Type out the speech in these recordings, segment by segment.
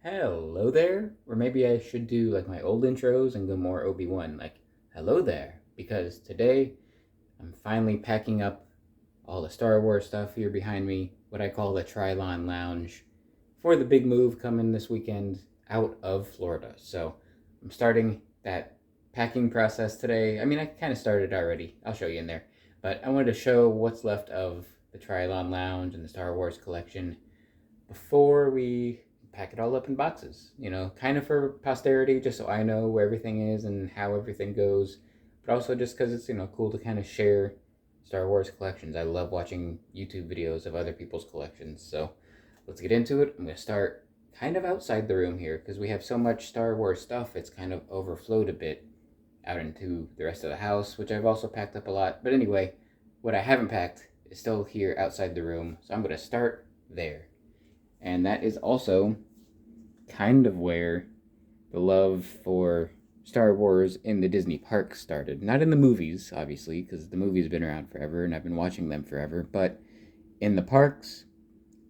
Hello there. Or maybe I should do like my old intros and go more Obi-Wan, like, hello there. Because today I'm finally packing up all the Star Wars stuff here behind me, what I call the Trilon Lounge, for the big move coming this weekend out of Florida. So I'm starting that packing process today. I mean, I kind of started already. I'll show you in there. But I wanted to show what's left of the Trilon Lounge and the Star Wars collection before we pack it all up in boxes. Kind of for posterity, just so I know where everything is and how everything goes, but also just because it's cool to kind of share Star Wars collections. I love watching YouTube videos of other people's collections. So let's get into it. I'm gonna start kind of outside the room here because we have so much Star Wars stuff. It's kind of overflowed a bit out into the rest of the house, which I've also packed up a lot. But anyway, what I haven't packed is still here outside the room. So I'm gonna start there. And that is also kind of where the love for Star Wars in the Disney parks started. Not in the movies, obviously, because the movies have been around forever and I've been watching them forever, but in the parks,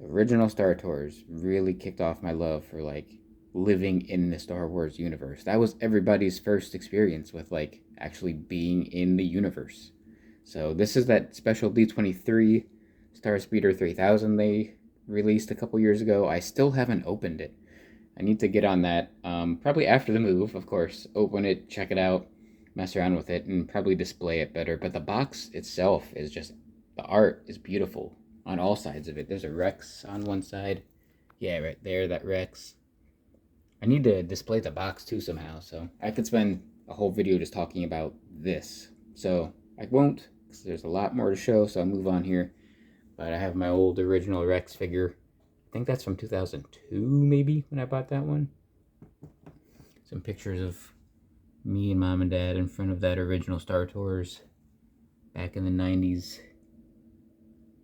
original Star Tours really kicked off my love for like living in the Star Wars universe. That was everybody's first experience with like actually being in the universe. So this is that special D23 Star Speeder 3000 they released a couple years ago. I still haven't opened it. I need to get on that. Probably after the move, of course. Open it, check it out, mess around with it, and probably display it better. But the box itself is just, the art is beautiful on all sides of it. There's a Rex on one side. Yeah, right there, that Rex. I need to display the box too somehow, so I could spend a whole video just talking about this. So I won't, because there's a lot more to show, so I'll move on here. But I have my old original Rex figure. I think that's from 2002, maybe, when I bought that one. Some pictures of me and mom and dad in front of that original Star Tours back in the 90s.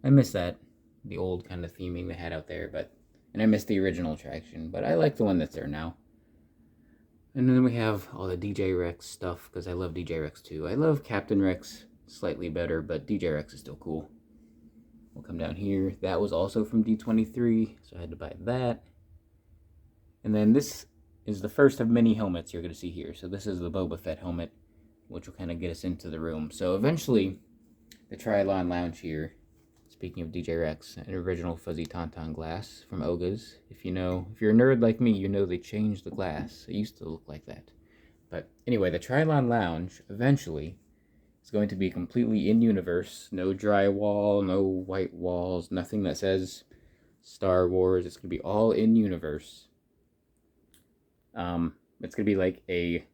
I miss that, the old kind of theming they had out there, and I miss the original attraction, but I like the one that's there now. And then we have all the DJ Rex stuff, because I love DJ Rex too. I love Captain Rex slightly better, but DJ Rex is still cool. We'll come down here. That was also from D23, so I had to buy that. And then this is the first of many helmets you're going to see here. So this is the Boba Fett helmet, which will kind of get us into the room. So eventually, the Trilon Lounge here, speaking of DJ Rex, an original fuzzy Tauntaun glass from Oga's. If you're a nerd like me, you know they changed the glass. It used to look like that. But anyway, the Trilon Lounge eventually is going to be completely in-universe. No drywall, no white walls, nothing that says Star Wars. It's going to be all in-universe. It's going to be like a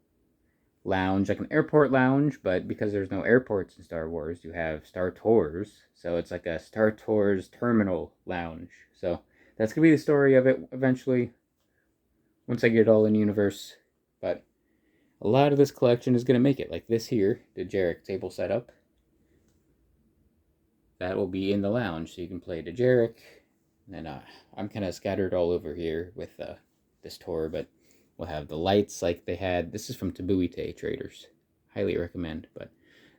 lounge, like an airport lounge, but because there's no airports in Star Wars, you have Star Tours. So it's like a Star Tours terminal lounge. So that's going to be the story of it eventually, once I get it all in universe. But a lot of this collection is going to make it. Like this here, the Jarek table setup. That will be in the lounge, so you can play the Jarek. And I'm kind of scattered all over here with this tour, but we'll have the lights like they had. This is from Tabuite Traders. Highly recommend. But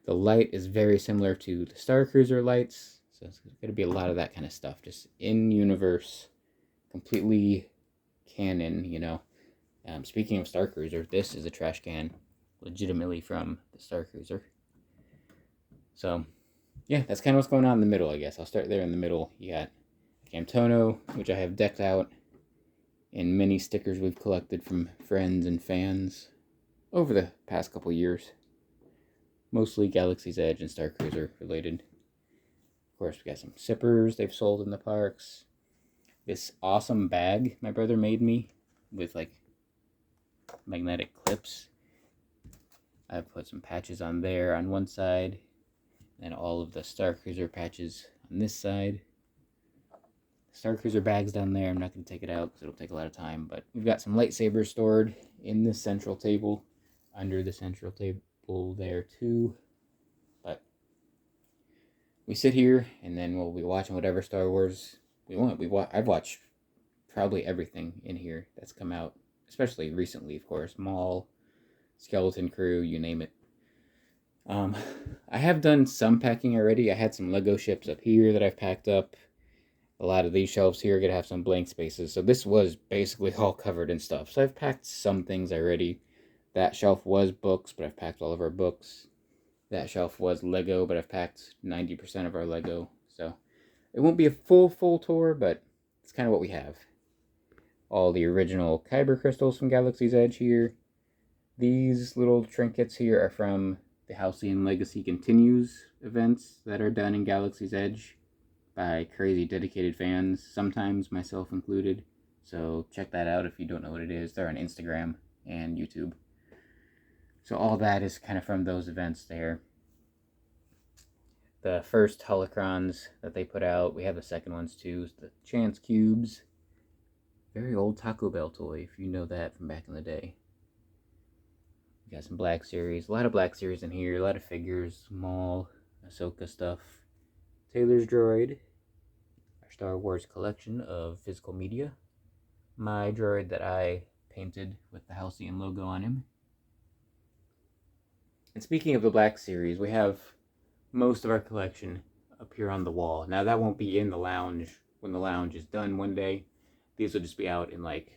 the light is very similar to the Star Cruiser lights. So it's going to be a lot of that kind of stuff. Just in universe, completely canon. Speaking of Star Cruiser, this is a trash can, legitimately from the Star Cruiser. So, yeah, that's kind of what's going on in the middle, I guess. I'll start there in the middle. You got Camtono, which I have decked out in many stickers we've collected from friends and fans over the past couple years. Mostly Galaxy's Edge and Star Cruiser related. Of course, we got some sippers they've sold in the parks. This awesome bag my brother made me with like magnetic clips. I've put some patches on there on one side, and all of the Star Cruiser patches on this side. Star Cruiser bag's down there. I'm not going to take it out because it'll take a lot of time, but we've got some lightsabers stored in this central table, under the central table there too. But we sit here, and then we'll be watching whatever Star Wars we want. I've watched probably everything in here that's come out, especially recently, of course. Maul, Skeleton Crew, you name it. I have done some packing already. I had some Lego ships up here that I've packed up. a lot of these shelves here are going to have some blank spaces. So this was basically all covered in stuff. So I've packed some things already. That shelf was books, but I've packed all of our books. That shelf was Lego, but I've packed 90% of our Lego. So it won't be a full tour, but it's kind of what we have. All the original Kyber crystals from Galaxy's Edge here. These little trinkets here are from the Halcyon Legacy Continues events that are done in Galaxy's Edge by crazy dedicated fans, sometimes myself included. So check that out if you don't know what it is. They're on Instagram and YouTube. So all that is kind of from those events there. The first holocrons that they put out, we have the second ones too, the Chance Cubes. Very old Taco Bell toy, if you know that from back in the day. We got some Black Series, a lot of Black Series in here, a lot of figures, Maul, Ahsoka stuff. Taylor's Droid, our Star Wars collection of physical media. My droid that I painted with the Halcyon logo on him. And speaking of the Black Series, we have most of our collection up here on the wall. Now that won't be in the lounge when the lounge is done one day. These will just be out in like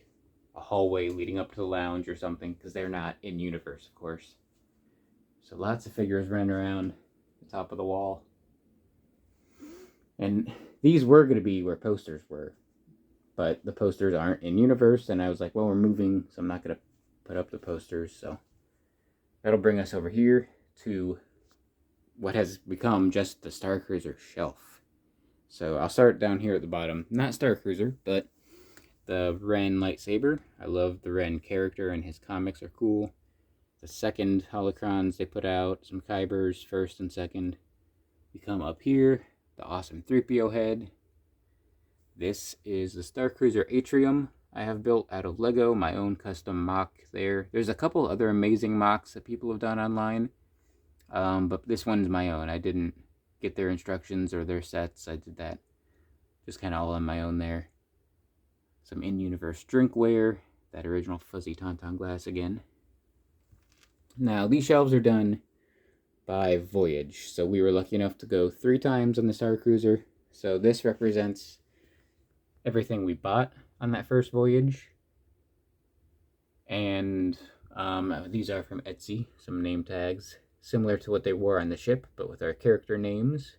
a hallway leading up to the lounge or something, because they're not in universe, of course. So lots of figures running around the top of the wall. And these were going to be where posters were, but the posters aren't in universe, and I was like, well, we're moving, so I'm not going to put up the posters. So that'll bring us over here to what has become just the Starcruiser shelf. So I'll start down here at the bottom. Not Starcruiser, but the Ren lightsaber. I love the Ren character, and his comics are cool. The second holocrons they put out, some Kybers, first and second. We come up here, the awesome 3PO head. This is the Starcruiser Atrium I have built out of Lego, my own custom mock there. There's a couple other amazing mocks that people have done online, but this one's my own. I didn't get their instructions or their sets. I did that just kind of all on my own there. Some in-universe drinkware, that original fuzzy Tauntaun glass again. Now, these shelves are done by Voyage, so we were lucky enough to go 3 times on the Starcruiser. So this represents everything we bought on that first voyage. And these are from Etsy, some name tags, similar to what they wore on the ship, but with our character names.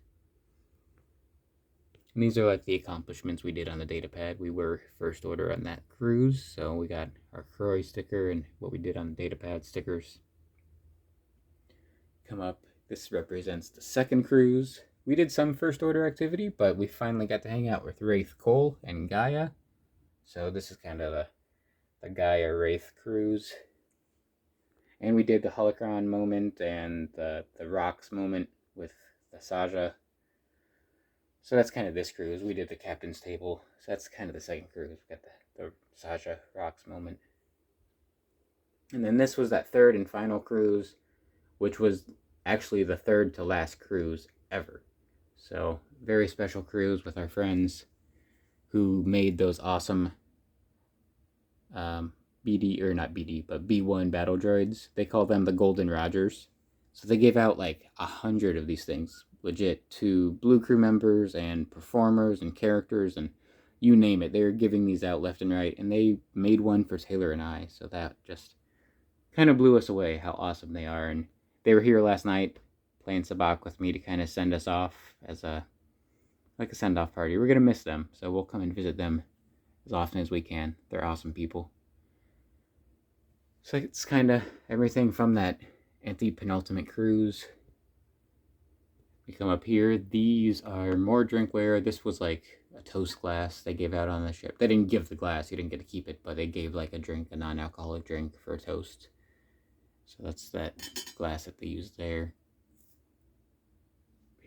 And these are like the accomplishments we did on the datapad. We were first order on that cruise, so we got our Croy sticker and what we did on the datapad stickers. Come up, this represents the second cruise. We did some first order activity, but we finally got to hang out with Wraith Cole and Gaia. So this is kind of the Gaia Wraith cruise. And we did the holocron moment and the rocks moment with the Saja. So that's kind of this cruise. We did the captain's table. So that's kind of the second cruise. We got the Saja rocks moment. And then this was that third and final cruise, which was actually the third to last cruise ever. So very special cruise with our friends who made those awesome BD, or not BD, but B1 battle droids. They call them the Golden Rogers. So they gave out like 100 of these things, legit, to Blue Crew members and performers and characters and you name it. They were giving these out left and right, and they made one for Taylor and I. So that just kind of blew us away how awesome they are. And they were here last night playing sabacc with me to kind of send us off as a send-off party. We're going to miss them, so we'll come and visit them as often as we can. They're awesome people. So it's kind of everything from that anti-penultimate cruise. We come up here. These are more drinkware. This was like a toast glass they gave out on the ship. They didn't give the glass. You didn't get to keep it, but they gave like a drink, a non-alcoholic drink for a toast. So that's that glass that they used there.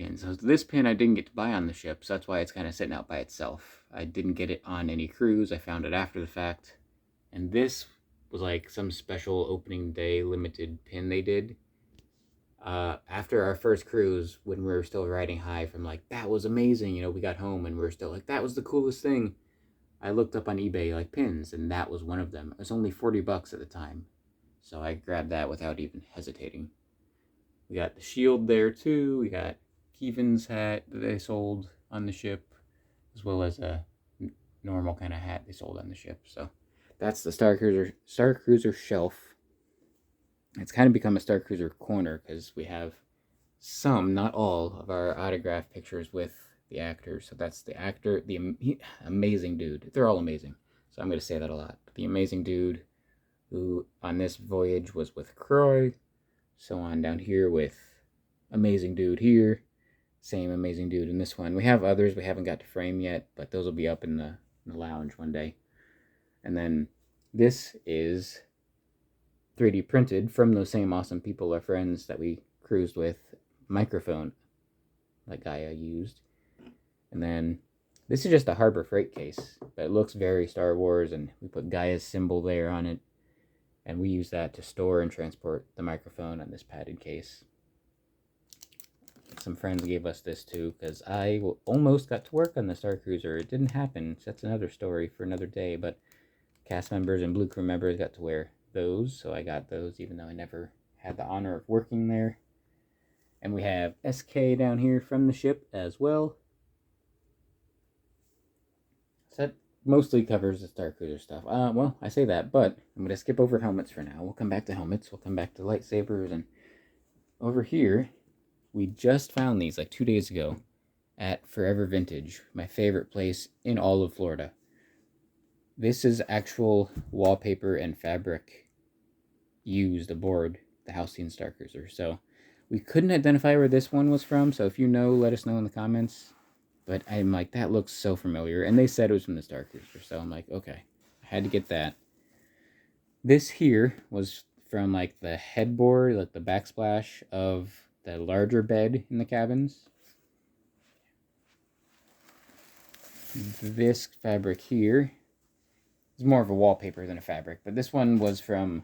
And so this pin I didn't get to buy on the ship, so that's why it's kind of sitting out by itself. I didn't get it on any cruise. I found it after the fact. And this was like some special opening day limited pin they did. After our first cruise, when we were still riding high from like, that was amazing, you know, we got home and we were still like, that was the coolest thing. I looked up on eBay like pins, and that was one of them. It was only $40 at the time. So I grabbed that without even hesitating. We got the shield there too. We got Keevan's hat that they sold on the ship. It as well as a normal kind of hat they sold on the ship. So that's the Star Cruiser shelf. It's kind of become a Star Cruiser corner because we have some, not all, of our autograph pictures with the actors. So that's the actor, the amazing dude. They're all amazing. So I'm going to say that a lot. The amazing dude who on this voyage was with Croy. So on down here with amazing dude here. Same amazing dude in this one. We have others we haven't got to frame yet, but those will be up in the lounge one day. And then this is 3D printed from those same awesome people, our friends that we cruised with. Microphone that Gaia used. And then this is just a Harbor Freight case, but it looks very Star Wars, and we put Gaia's symbol there on it, and we use that to store and transport the microphone on this padded case. Some friends gave us this too, because I almost got to work on the Star Cruiser. It didn't happen, so that's another story for another day, but cast members and Blue Crew members got to wear those, so I got those even though I never had the honor of working there. And we have SK down here from the ship as well. So that mostly covers the Star Cruiser stuff. Well, I say that, but I'm going to skip over helmets for now. We'll come back to helmets. We'll come back to lightsabers. And over here, we just found these like 2 days ago at Forever Vintage, my favorite place in all of Florida. This is actual wallpaper and fabric used aboard the Halcyon Star Cruiser. So we couldn't identify where this one was from, so if you know, let us know in the comments. But I'm like, that looks so familiar. And they said it was from the Star Cruiser, so I'm like, okay, I had to get that. This here was from like the headboard, like the backsplash of the larger bed in the cabins. This fabric here is more of a wallpaper than a fabric, but this one was from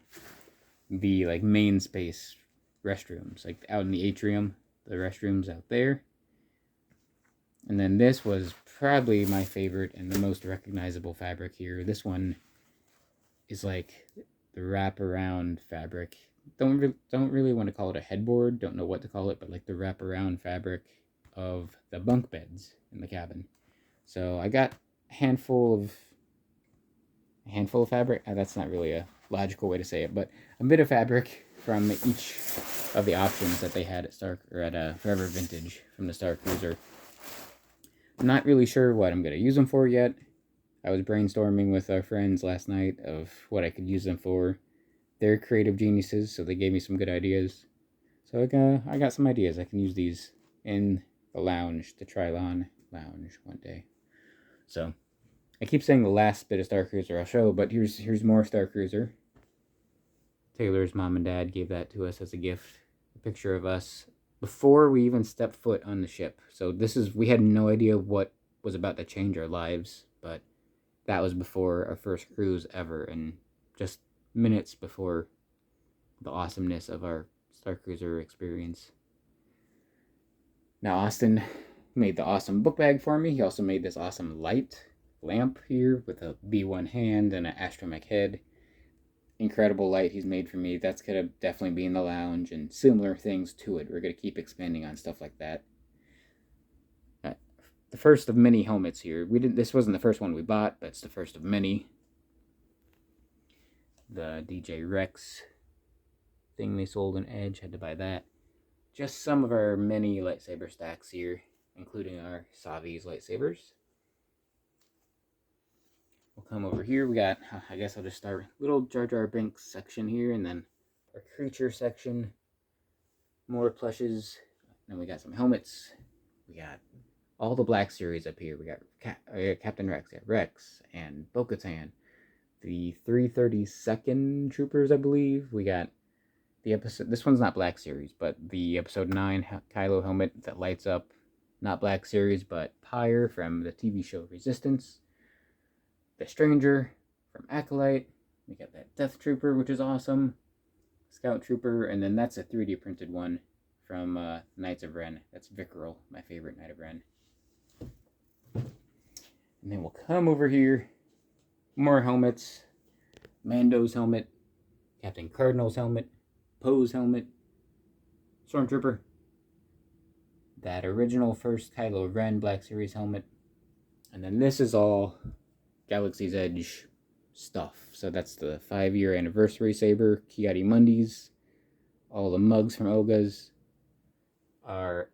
the like main space restrooms, like out in the atrium, the restrooms out there. And then this was probably my favorite and the most recognizable fabric here. This one is like the wraparound fabric. Don't really want to call it a headboard, don't know what to call it, but like the wraparound fabric of the bunk beds in the cabin. So I got a handful of fabric. That's not really a logical way to say it, but a bit of fabric from each of the options that they had at Forever Vintage from the Star Cruiser. I'm not really sure what I'm going to use them for yet. I was brainstorming with our friends last night of what I could use them for. They're creative geniuses, so they gave me some good ideas. So I got some ideas. I can use these in the lounge, the Trilon lounge one day. So I keep saying the last bit of Star Cruiser I'll show, but here's more Star Cruiser. Taylor's mom and dad gave that to us as a gift. A picture of us before we even stepped foot on the ship. So we had no idea what was about to change our lives, but that was before our first cruise ever, and just minutes before the awesomeness of our Star Cruiser experience. Now Austin made the awesome book bag for me. He also made this awesome lamp here with a B1 hand and an astromech head. Incredible light he's made for me. That's going to definitely be in the lounge and similar things to it. We're going to keep expanding on stuff like that. The first of many helmets here. This wasn't the first one we bought, but it's the first of many. The DJ Rex thing they sold in Edge, had to buy that. Just some of our many lightsaber stacks here, including our Savi's lightsabers. We'll come over here. We got, I guess I'll just start with little Jar Jar Binks section here, and then our creature section. More plushes. Then we got some helmets. We got all the Black Series up here. We got Captain Rex, Rex, and Bo-Katan. The 332nd Troopers, I believe. We got the episode. This one's not Black Series, but the episode 9 Kylo helmet that lights up. Not Black Series, but Pyre from the TV show Resistance. The Stranger from Acolyte. We got that Death Trooper, which is awesome. Scout Trooper, and then that's a 3D printed one from Knights of Ren. That's Vickrel, my favorite Knight of Ren. And then we'll come over here. More helmets. Mando's helmet. Captain Cardinal's helmet. Poe's helmet. Stormtrooper. That original first Kylo Ren Black Series helmet. And then this is all Galaxy's Edge stuff. So that's the 5-year anniversary saber, Ki-Adi-Mundis. All the mugs from Oga's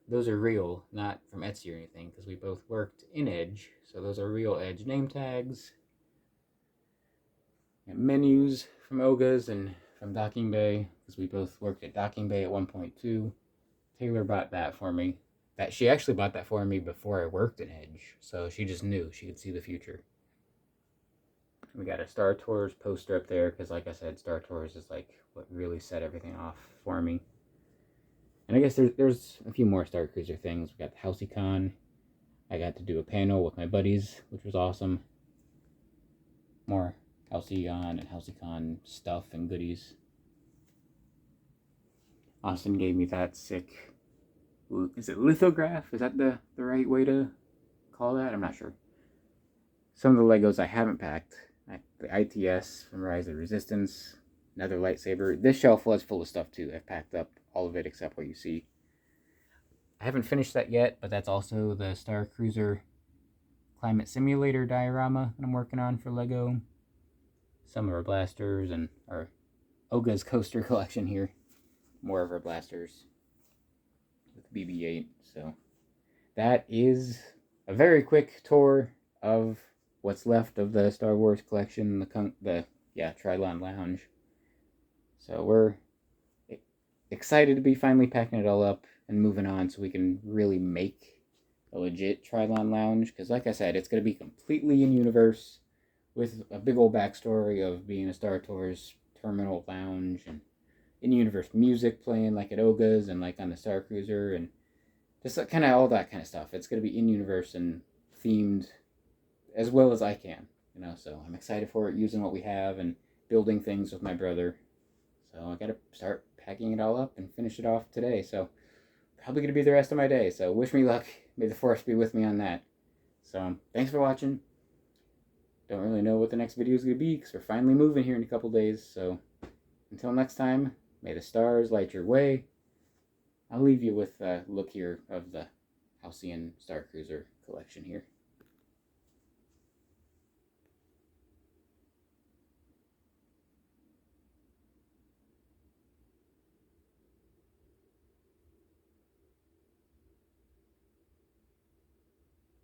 those are real, not from Etsy or anything, because we both worked in Edge. So those are real Edge name tags. And menus from Oga's and from Docking Bay, because we both worked at Docking Bay at 1.2. Taylor bought that for me. She actually bought that for me before I worked in Edge, so she just knew she could see the future. We got a Star Tours poster up there, because like I said, Star Tours is like what really set everything off for me. And I guess there's a few more Star Cruiser things. We got the HalcyCon. I got to do a panel with my buddies, which was awesome. More Halcyon and HalcyCon stuff and goodies. Austin gave me that sick, is it lithograph? Is that the right way to call that? I'm not sure. Some of the Legos I haven't packed. The ITS from Rise of Resistance. Another lightsaber. This shelf was full of stuff too. I've packed up all of it except what you see. I haven't finished that yet, but that's also the Star Cruiser Climate Simulator diorama that I'm working on for Lego. Some of our blasters and our Oga's coaster collection here. More of our blasters with BB-8. So that is a very quick tour of what's left of the Star Wars collection, the Trilon Lounge. So we're excited to be finally packing it all up and moving on so we can really make a legit Trilon Lounge. Because like I said, it's going to be completely in-universe with a big old backstory of being a Star Tours terminal lounge and in-universe music playing like at Oga's and like on the Star Cruiser and just kind of all that kind of stuff. It's going to be in-universe and themed as well as I can, so I'm excited for it, using what we have and building things with my brother. So I gotta start packing it all up and finish it off today. So probably gonna be the rest of my day. So wish me luck. May the force be with me on that. So thanks for watching. Don't really know what the next video is gonna be because we're finally moving here in a couple days. So until next time, may the stars light your way. I'll leave you with a look here of the Halcyon Star Cruiser collection here.